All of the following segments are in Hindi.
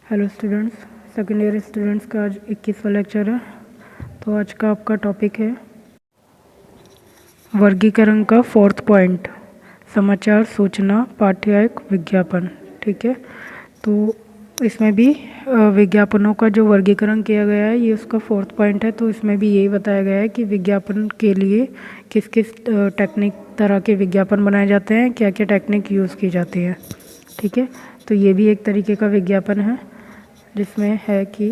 Hello students, second year students का आज 21वां लेक्चर है। तो आज का आपका टॉपिक है वर्गीकरण का फोर्थ पॉइंट, समाचार, सूचना, पाठ्यक, विज्ञापन। ठीक है, तो इसमें भी विज्ञापनों का जो वर्गीकरण किया गया है ये उसका फोर्थ पॉइंट है। तो इसमें भी यही बताया गया है कि विज्ञापन के लिए किस किस टेक्निक तरह के विज्ञापन बनाए जाते हैं, क्या क्या टेक्निक यूज़ की जाती है। ठीक है, तो ये भी एक तरीके का विज्ञापन है जिसमें है कि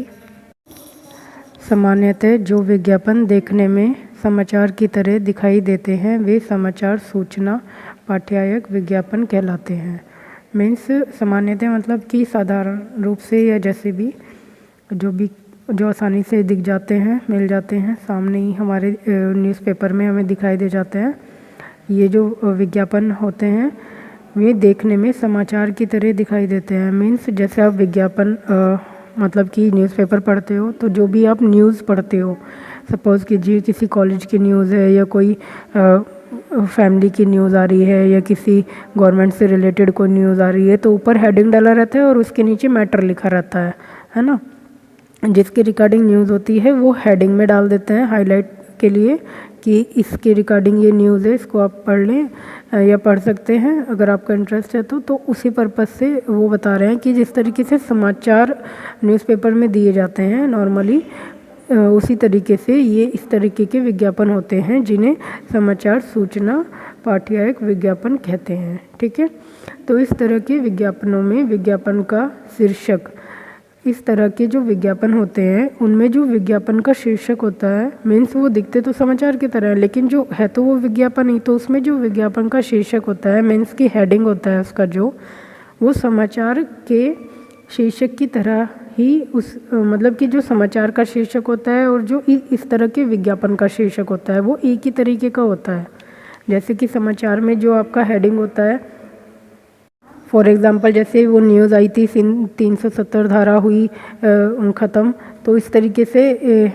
सामान्यतः जो विज्ञापन देखने में समाचार की तरह दिखाई देते हैं वे समाचार, सूचना, पाठ्यक विज्ञापन कहलाते हैं। मीन्स सामान्यतः मतलब कि साधारण रूप से या जैसे भी जो आसानी से दिख जाते हैं, मिल जाते हैं, सामने ही हमारे न्यूज़पेपर में हमें दिखाई दे जाते हैं। ये जो विज्ञापन होते हैं वे देखने में समाचार की तरह दिखाई देते हैं। मीन्स जैसे आप विज्ञापन मतलब कि न्यूज़पेपर पढ़ते हो तो जो भी आप न्यूज़ पढ़ते हो, सपोज़ कीजिए किसी कॉलेज की न्यूज़ है या कोई फैमिली की न्यूज़ आ रही है या किसी गवर्नमेंट से रिलेटेड कोई न्यूज़ आ रही है, तो ऊपर हेडिंग डाला रहता है और उसके नीचे मैटर लिखा रहता है ना। जिसकी रिगार्डिंग न्यूज़ होती है वो हेडिंग में डाल देते हैं हाईलाइट के लिए कि इसके रिगार्डिंग ये न्यूज़ है, इसको आप पढ़ लें या पढ़ सकते हैं अगर आपका इंटरेस्ट है तो उसी पर्पज़ से वो बता रहे हैं कि जिस तरीके से समाचार न्यूज़पेपर में दिए जाते हैं नॉर्मली, उसी तरीके से ये इस तरीके के विज्ञापन होते हैं जिन्हें समाचार, सूचना, पाठ्यक विज्ञापन कहते हैं। ठीक है, तो इस तरह के विज्ञापनों में विज्ञापन का शीर्षक, इस तरह के जो विज्ञापन होते हैं उनमें जो विज्ञापन का शीर्षक होता है, मीन्स वो दिखते तो समाचार की तरह है लेकिन जो है तो वो विज्ञापन ही, तो उसमें जो विज्ञापन का शीर्षक होता है, मीन्स की हेडिंग होता है उसका, जो वो समाचार के शीर्षक की तरह ही उस मतलब कि जो समाचार का शीर्षक होता है और जो इस तरह के विज्ञापन का शीर्षक होता है वो एक ही तरीके का होता है। जैसे कि समाचार में जो आपका हेडिंग होता है, फॉर एग्ज़ाम्पल जैसे वो न्यूज़ आई थी 370 धारा हुई ख़त्म, तो इस तरीके से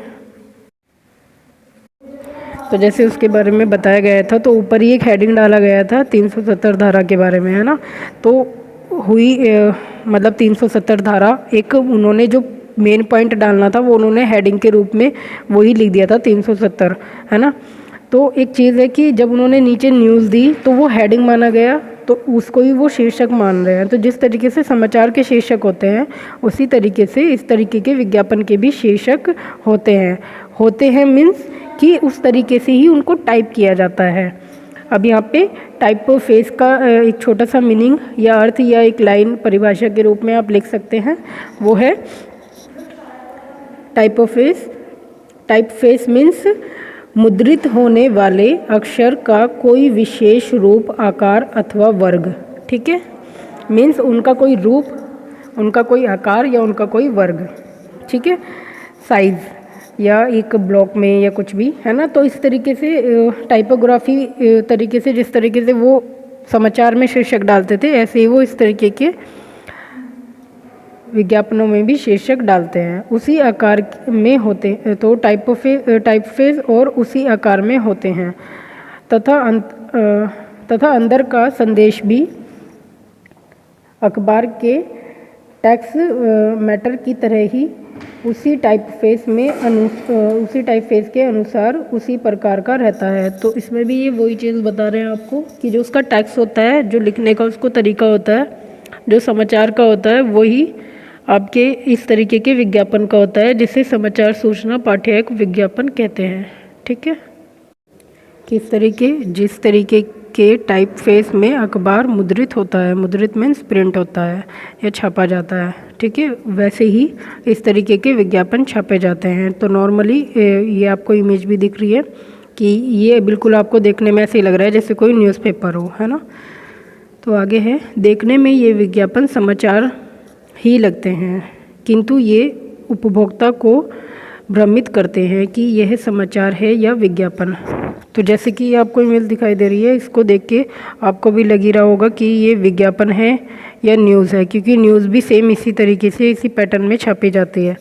तो जैसे उसके बारे में बताया गया था तो ऊपर ही एक हेडिंग डाला गया था 370 धारा के बारे में, है ना। तो हुई मतलब 370 धारा, एक उन्होंने जो मेन पॉइंट डालना था वो उन्होंने हेडिंग के रूप में वही लिख दिया था 370, है ना। तो एक चीज़ है कि जब उन्होंने नीचे न्यूज़ दी तो वो हेडिंग माना गया, तो उसको ही वो शीर्षक मान रहे हैं। तो जिस तरीके से समाचार के शीर्षक होते हैं उसी तरीके से इस तरीके के विज्ञापन के भी शीर्षक होते हैं मीन्स कि उस तरीके से ही उनको टाइप किया जाता है। अब यहाँ पे टाइप ऑफ फेस का एक छोटा सा मीनिंग या अर्थ या एक लाइन परिभाषा के रूप में आप लिख सकते हैं, वो है type of face. Type face means मुद्रित होने वाले अक्षर का कोई विशेष रूप, आकार अथवा वर्ग। ठीक है, मीन्स उनका कोई रूप, उनका कोई आकार या उनका कोई वर्ग। ठीक है, साइज़ या एक ब्लॉक में या कुछ भी, है ना। तो इस तरीके से टाइपोग्राफी तरीके से जिस तरीके से वो समाचार में शीर्षक डालते थे ऐसे ही वो इस तरीके के विज्ञापनों में भी शीर्षक डालते हैं, उसी आकार में होते हैं। तो टाइपफेस और उसी आकार में होते हैं तथा अंदर का संदेश भी अखबार के टेक्स्ट मैटर की तरह ही उसी टाइपफेस के अनुसार उसी प्रकार का रहता है। तो इसमें भी ये वही चीज़ बता रहे हैं आपको कि जो उसका टेक्स्ट होता है, जो लिखने का उसको तरीका होता है, जो समाचार का होता है वही आपके इस तरीके के विज्ञापन का होता है जिसे समाचार, सूचना, पाठ्यक विज्ञापन कहते हैं। ठीक है, जिस तरीके के टाइपफेस में अखबार मुद्रित होता है, मुद्रित मीन्स प्रिंट होता है या छापा जाता है, ठीक है, वैसे ही इस तरीके के विज्ञापन छापे जाते हैं। तो नॉर्मली ये आपको इमेज भी दिख रही है कि ये बिल्कुल आपको देखने में ऐसे ही लग रहा है जैसे कोई न्यूज़पेपर हो, है ना। तो आगे है, देखने में ये विज्ञापन समाचार ही लगते हैं किंतु ये उपभोक्ता को भ्रमित करते हैं कि यह समाचार है या विज्ञापन। तो जैसे कि आपको इमेज दिखाई दे रही है, इसको देख के आपको भी लग ही रहा होगा कि ये विज्ञापन है या न्यूज़ है, क्योंकि न्यूज़ भी सेम इसी तरीके से इसी पैटर्न में छापी जाती है।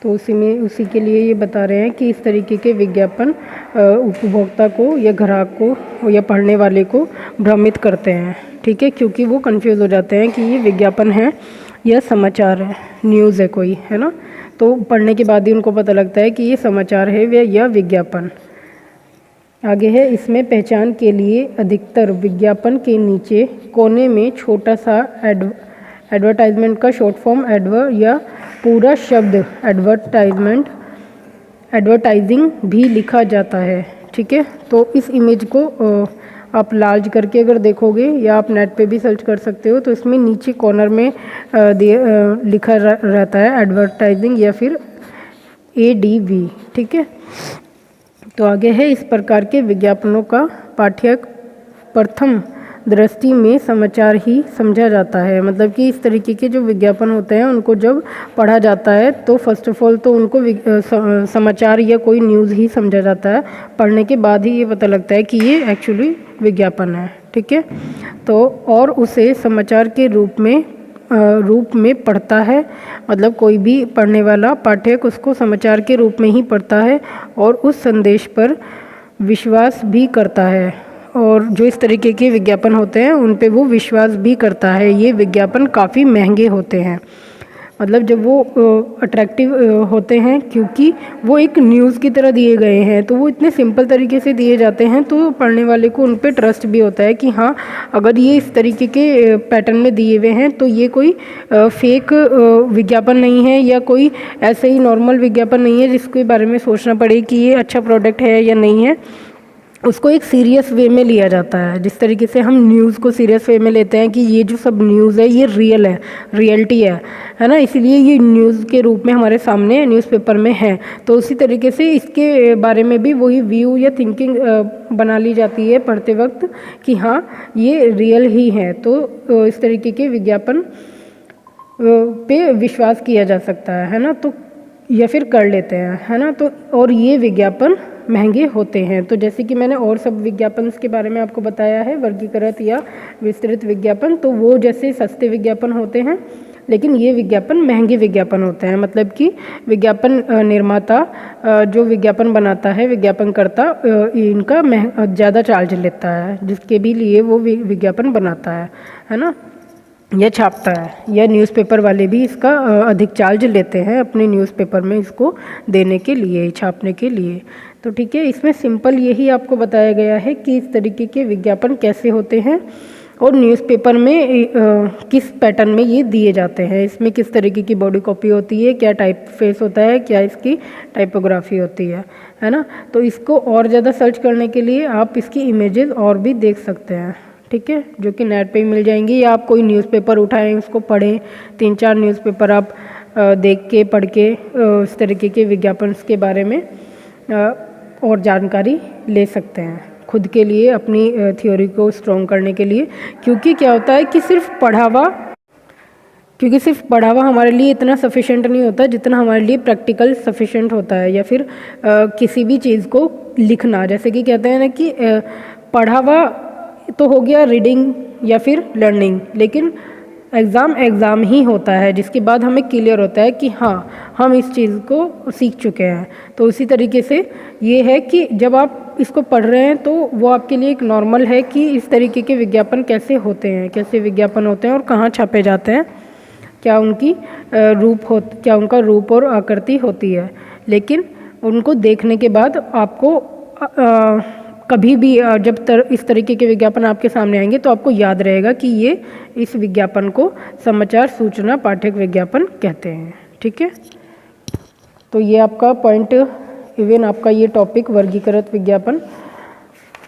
तो उसी के लिए ये बता रहे हैं कि इस तरीके के विज्ञापन उपभोक्ता को या ग्राहक को या पढ़ने वाले को भ्रमित करते हैं। ठीक है, क्योंकि वो कंफ्यूज हो जाते हैं कि ये विज्ञापन है यह समाचार है, न्यूज़ है कोई, है ना, तो पढ़ने के बाद ही उनको पता लगता है कि ये समाचार है व यह विज्ञापन। आगे है, इसमें पहचान के लिए अधिकतर विज्ञापन के नीचे कोने में छोटा सा एडवर्टाइजमेंट का शॉर्ट फॉर्म एडवर या पूरा शब्द एडवर्टाइजिंग भी लिखा जाता है। ठीक है, तो इस इमेज को आप लार्ज करके अगर देखोगे या आप नेट पे भी सर्च कर सकते हो, तो इसमें नीचे कॉर्नर में लिखा रहता है एडवर्टाइजिंग या फिर ADV। ठीक है, तो आगे है, इस प्रकार के विज्ञापनों का पाठ्यक प्रथम दृष्टि में समाचार ही समझा जाता है। मतलब कि इस तरीके के जो विज्ञापन होते हैं उनको जब पढ़ा जाता है तो फर्स्ट ऑफ ऑल तो उनको समाचार या कोई न्यूज़ ही समझा जाता है। पढ़ने के बाद ही ये पता लगता है कि ये एक्चुअली विज्ञापन है। ठीक है, तो और उसे समाचार के रूप में पढ़ता है। मतलब कोई भी पढ़ने वाला पाठक उसको समाचार के रूप में ही पढ़ता है और उस संदेश पर विश्वास भी करता है, और जो इस तरीके के विज्ञापन होते हैं उन पे वो विश्वास भी करता है। ये विज्ञापन काफ़ी महंगे होते हैं, मतलब जब वो अट्रैक्टिव होते हैं क्योंकि वो एक न्यूज़ की तरह दिए गए हैं, तो वो इतने सिंपल तरीके से दिए जाते हैं तो पढ़ने वाले को उन पे ट्रस्ट भी होता है कि हाँ, अगर ये इस तरीके के पैटर्न में दिए हुए हैं तो ये कोई फेक विज्ञापन नहीं है या कोई ऐसे ही नॉर्मल विज्ञापन नहीं है जिसके बारे में सोचना पड़े कि ये अच्छा प्रोडक्ट है या नहीं है। उसको एक सीरियस वे में लिया जाता है, जिस तरीके से हम न्यूज़ को सीरियस वे में लेते हैं कि ये जो सब न्यूज़ है ये रियल है, रियलिटी है ना, इसलिए ये न्यूज़ के रूप में हमारे सामने न्यूज़पेपर में है। तो उसी तरीके से इसके बारे में भी वही व्यू या थिंकिंग बना ली जाती है पढ़ते वक्त कि हाँ ये रियल ही है। तो इस तरीके के विज्ञापन पे विश्वास किया जा सकता है ना, तो या फिर कर लेते हैं, है ना। तो और ये विज्ञापन महंगे होते हैं। तो जैसे कि मैंने और सब विज्ञापन के बारे में आपको बताया है, वर्गीकृत या विस्तृत विज्ञापन, तो वो जैसे सस्ते विज्ञापन होते हैं, लेकिन ये विज्ञापन महंगे विज्ञापन होते हैं। मतलब कि विज्ञापन निर्माता जो विज्ञापन बनाता है, विज्ञापनकर्ता इनका ज़्यादा चार्ज लेता है जिसके भी लिए वो विज्ञापन बनाता है ना, यह छापता है। या न्यूज़पेपर वाले भी इसका अधिक चार्ज लेते हैं अपने न्यूज़पेपर में इसको देने के लिए, छापने के लिए। तो ठीक है, इसमें सिंपल यही आपको बताया गया है कि इस तरीके के विज्ञापन कैसे होते हैं और न्यूज़पेपर में किस पैटर्न में ये दिए जाते हैं, इसमें किस तरीके की बॉडी कॉपी होती है, क्या टाइप फेस होता है, क्या इसकी टाइपोग्राफी होती है ना। तो इसको और ज़्यादा सर्च करने के लिए आप इसकी इमेजेस और भी देख सकते हैं। ठीक है, जो कि नेट पे ही मिल जाएंगी, या आप कोई न्यूज़पेपर उठाएं उसको पढ़ें, 3-4 न्यूज़पेपर आप देख के पढ़ के इस तरीके के विज्ञापन के बारे में और जानकारी ले सकते हैं खुद के लिए, अपनी थ्योरी को स्ट्रॉन्ग करने के लिए। क्योंकि क्या होता है कि सिर्फ पढ़ा हुआ हमारे लिए इतना सफिशेंट नहीं होता जितना हमारे लिए प्रैक्टिकल सफिशेंट होता है, या फिर किसी भी चीज़ को लिखना। जैसे कि कहते हैं ना कि पढ़ा हुआ तो हो गया रीडिंग या फिर लर्निंग, लेकिन एग्ज़ाम ही होता है जिसके बाद हमें क्लियर होता है कि हाँ हम इस चीज़ को सीख चुके हैं। तो उसी तरीके से ये है कि जब आप इसको पढ़ रहे हैं तो वो आपके लिए एक नॉर्मल है कि इस तरीके के विज्ञापन कैसे होते हैं, कैसे विज्ञापन होते हैं और कहाँ छापे जाते हैं, क्या उनका रूप और आकृति होती है। लेकिन उनको देखने के बाद आपको कभी भी जब इस तरीके के विज्ञापन आपके सामने आएंगे तो आपको याद रहेगा कि ये इस विज्ञापन को समाचार सूचना पाठक विज्ञापन कहते हैं। ठीक है, तो ये आपका पॉइंट, इवन आपका ये टॉपिक वर्गीकृत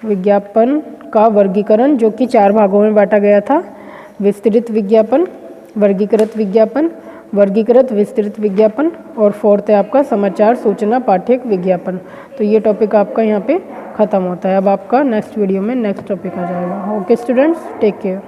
विज्ञापन का वर्गीकरण, जो कि 4 भागों में बांटा गया था। विस्तृत विज्ञापन, वर्गीकृत विज्ञापन, वर्गीकृत विस्तृत विज्ञापन, और 4th है आपका समाचार सूचना पाठक विज्ञापन। तो ये टॉपिक आपका यहाँ पे ख़त्म होता है। अब आपका नेक्स्ट वीडियो में नेक्स्ट टॉपिक आ जाएगा। Okay students, take care.